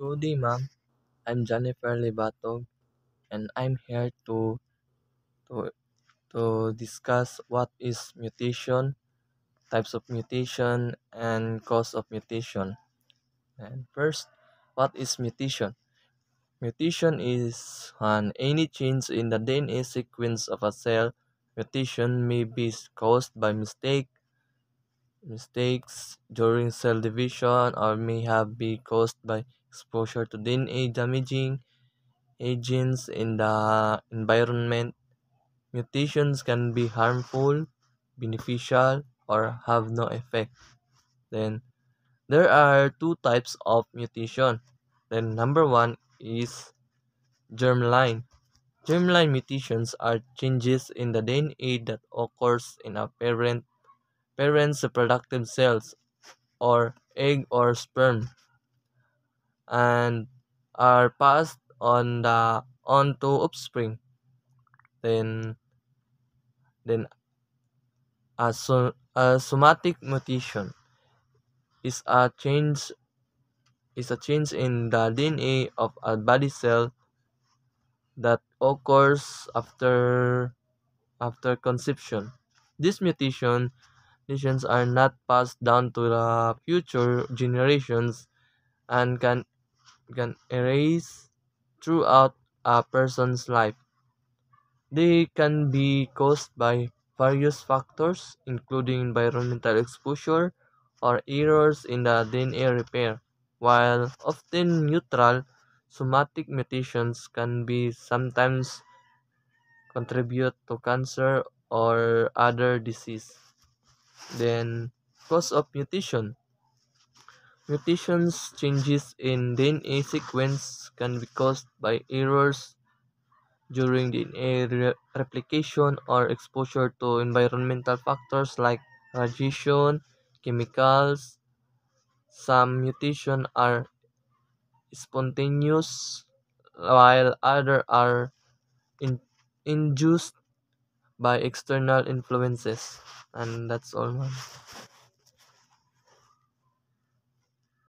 Good day, ma'am. I'm Jennifer Libatog, and I'm here to to discuss what is mutation, types of mutation, and cause of mutation. And first, what is mutation? Mutation is any change in the DNA sequence of a cell. Mutation may be caused by mistakes during cell division, or may have been caused by exposure to DNA damaging agents in the environment. Mutations can be harmful, beneficial, or have no effect. Then there are two types of mutation. Then number one is germline. Germline mutations are changes in the DNA that occurs in a parent's reproductive cells or egg or sperm and are passed on to offspring. Then then a somatic mutation is a change in the DNA of a body cell that occurs after conception. These mutations are not passed down to the future generations and can erase throughout a person's life. They can be caused by various factors, including environmental exposure or errors in the DNA repair. While often neutral, somatic mutations can be sometimes contribute to cancer or other disease. Then, cause of mutation. Mutations changes in DNA sequence can be caused by errors during DNA replication or exposure to environmental factors like radiation, chemicals. Some mutations are spontaneous, while others are in, induced by external influences. And that's all, ma'am.